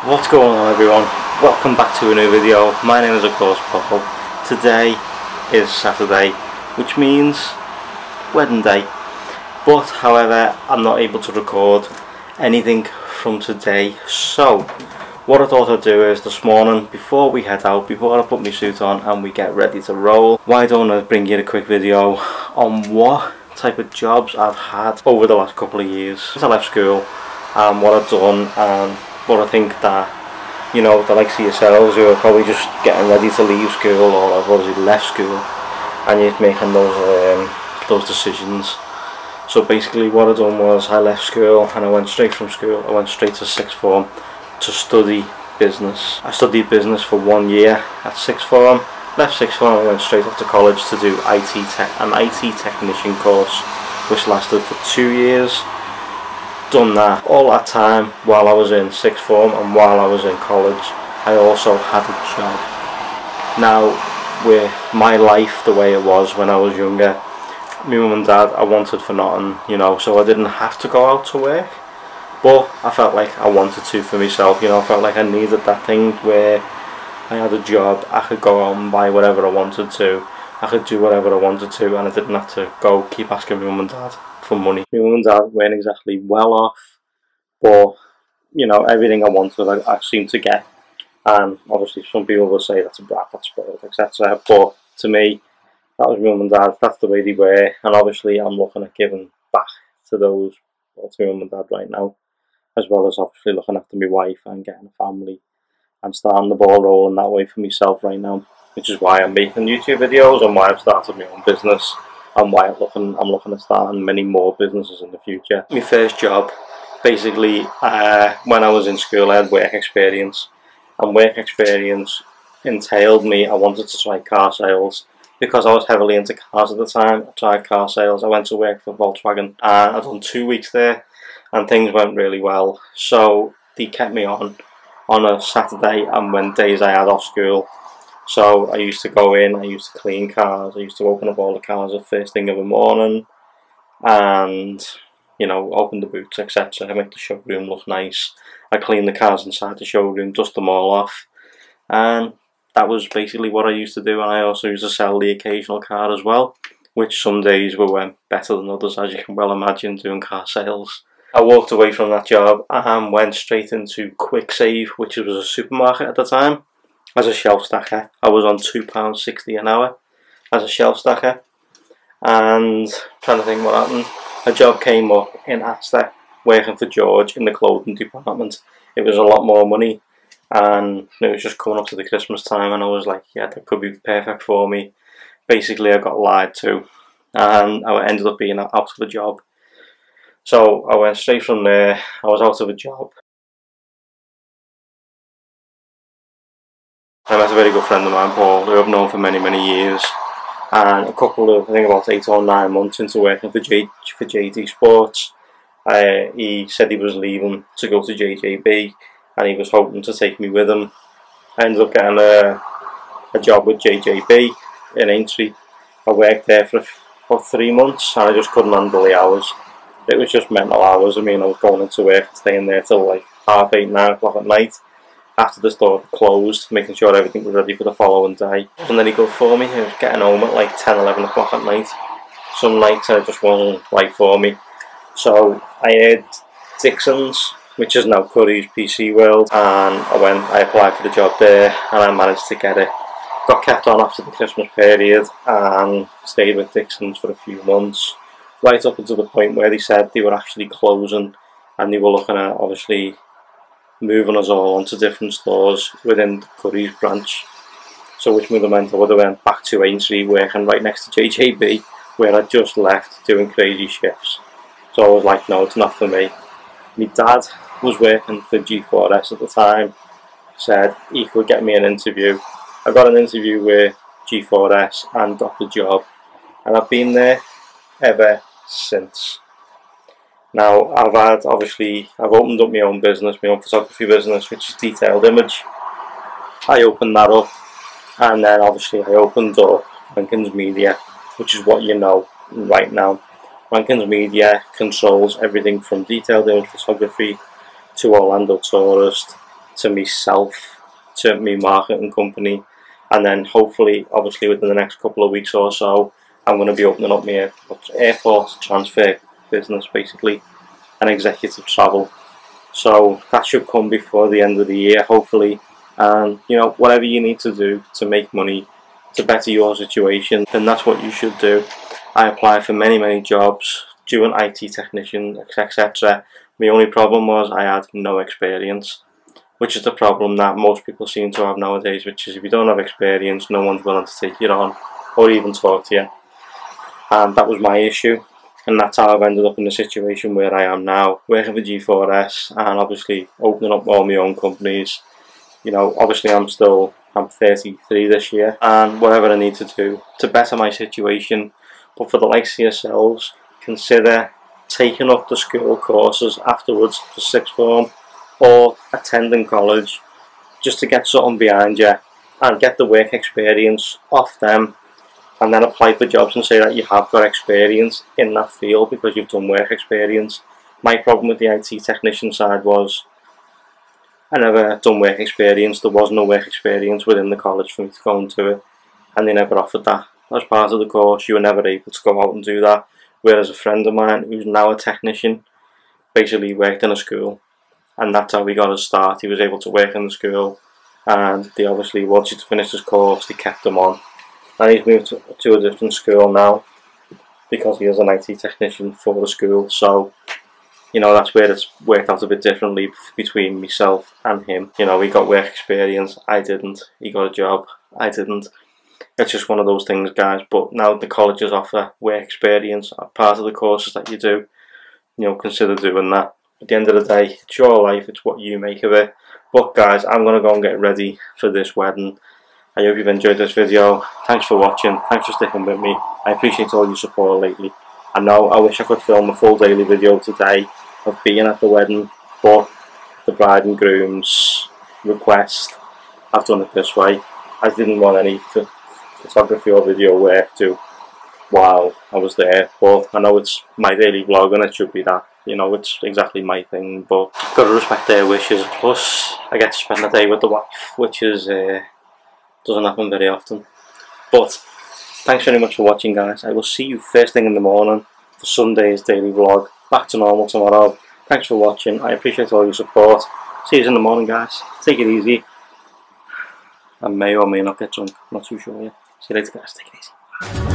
What's going on, everyone? Welcome back to a new video. My name is of course Paul. Today is Saturday, which means wedding day. But however, I'm not able to record anything from today. So what I thought I'd do is this morning, before we head out, before I put my suit on and we get ready to roll, why don't I bring you a quick video on what type of jobs I've had over the last couple of years since I left school, and what I've done, and what I think that, you know, the likes of yourselves who are probably just getting ready to leave school or have already left school and you're making those decisions. So basically what I done was I left school and I went straight from school, I went straight to sixth form to study business. I studied business for 1 year at sixth form, left sixth form and went straight off to college to do an IT technician course, which lasted for 2 years. Done that. All that time while I was in sixth form and while I was in college, I also had a job. Now, with my life the way it was when I was younger, my mum and dad, I wanted for nothing, you know, so I didn't have to go out to work, but I felt like I wanted to for myself, you know. I felt like I needed that thing where I had a job, I could go out and buy whatever I wanted to, I could do whatever I wanted to, and I didn't have to go keep asking my mum and dad for money. My mum and dad weren't exactly well off, but you know, everything I wanted I seemed to get. And obviously some people will say that's a brat, that's spoiled, etc. But to me, that was my mum and dad, that's the way they were, and obviously I'm looking at giving back to those, well, to my mum and dad right now, as well as obviously looking after my wife and getting a family and starting the ball rolling that way for myself right now, which is why I'm making YouTube videos and why I've started my own business, and why I'm looking at starting many more businesses in the future. My first job, basically, when I was in school, I had work experience, and work experience entailed me, I wanted to try car sales, because I was heavily into cars at the time. I tried car sales, I went to work for Volkswagen, and I'd done 2 weeks there, and things went really well, so they kept me on a Saturday and when days I had off school. So I used to go in, I used to clean cars, I used to open up all the cars the first thing of the morning and, you know, open the boots, etc. I make the showroom look nice. I clean the cars inside the showroom, dust them all off, and that was basically what I used to do. And I also used to sell the occasional car as well, which some days were better than others, as you can well imagine, doing car sales. I walked away from that job and went straight into Quick Save, which was a supermarket at the time, as a shelf stacker. I was on £2.60 an hour as a shelf stacker, and I'm trying to think what happened. A job came up in Asda, working for George in the clothing department. It was a lot more money, and it was just coming up to the Christmas time, and I was like, yeah, that could be perfect for me. Basically, I got lied to, and I ended up being out of a job. So I went straight from there, I was out of a job. I met a very good friend of mine, Paul, who I've known for many, many years. And a couple of, I think about 8 or 9 months into working for JT Sports, he said he was leaving to go to JJB, and he was hoping to take me with him. I ended up getting a job with JJB in Aintree. I worked there for about 3 months, and I just couldn't handle the hours. It was just mental hours. I mean, I was going into work, staying there till like 8:30, 9 o'clock at night, after the store closed, making sure everything was ready for the following day. And then he good for me. I was getting home at like 10, 11 o'clock at night. Some nights it just wasn't right for me. So I had Dixon's, which is now Curry's PC World, and I applied for the job there, and I managed to get it. Got kept on after the Christmas period and stayed with Dixon's for a few months, right up until the point where they said they were actually closing, and they were looking at obviously moving us all onto different stores within the Curry's branch. So which meant I would have went back to Aintree, working right next to JJB, where I just left, doing crazy shifts. So I was like, no, it's not for me. My dad was working for G4S at the time, said he could get me an interview. I got an interview with G4S and got the job, and I've been there ever since. Now I've opened up my own business, my own photography business, which is Detailed Image. I opened that up, and then obviously I opened up Rankin's Media, which is what you know right now. Rankin's Media controls everything from detailed image photography to Orlando Tourist to myself, to my marketing company, and then hopefully, obviously within the next couple of weeks or so, I'm going to be opening up my airport transfer business, basically, and executive travel. So that should come before the end of the year, hopefully. And you know, whatever you need to do to make money, to better your situation, then that's what you should do. I applied for many jobs, doing IT technician, etc. My only problem was I had no experience, which is the problem that most people seem to have nowadays, which is if you don't have experience, no one's willing to take you on or even talk to you. And that was my issue, and that's how I've ended up in the situation where I am now, working for G4S and obviously opening up all my own companies. You know, obviously I'm 33 this year, and whatever I need to do to better my situation. But for the likes of yourselves, consider taking up the school courses afterwards for sixth form, or attending college, just to get something behind you and get the work experience off them, and then apply for jobs and say that you have got experience in that field because you've done work experience. My problem with the IT technician side was I never done work experience. There was no work experience within the college for me to go into it, and they never offered that. As part of the course, you were never able to go out and do that. Whereas a friend of mine, who's now a technician, basically worked in a school, and that's how he got his start. He was able to work in the school, and they obviously wanted to finish his course, they kept him on. And he's moved to a different school now because he is an IT technician for the school. So, you know, that's where it's worked out a bit differently between myself and him. You know, he got work experience, I didn't. He got a job, I didn't. It's just one of those things, guys. But now the colleges offer work experience, part of the courses that you do. You know, consider doing that. At the end of the day, it's your life, it's what you make of it. But guys, I'm going to go and get ready for this wedding. I hope you've enjoyed this video. Thanks for watching, thanks for sticking with me. I appreciate all your support lately. I know I wish I could film a full daily video today of being at the wedding, but the bride and groom's request, I've done it this way. I didn't want any photography or video work to while I was there, but I know it's my daily vlog and it should be that. You know, it's exactly my thing, but gotta respect their wishes. Plus, I get to spend the day with the wife, which is doesn't happen very often. But thanks very much for watching, guys. I will see you first thing in the morning for Sunday's daily vlog. Back to normal tomorrow. Thanks for watching. I appreciate all your support. See you in the morning, guys. Take it easy. I may or may not get drunk. I'm not too sure yet. See you later, guys. Take it easy.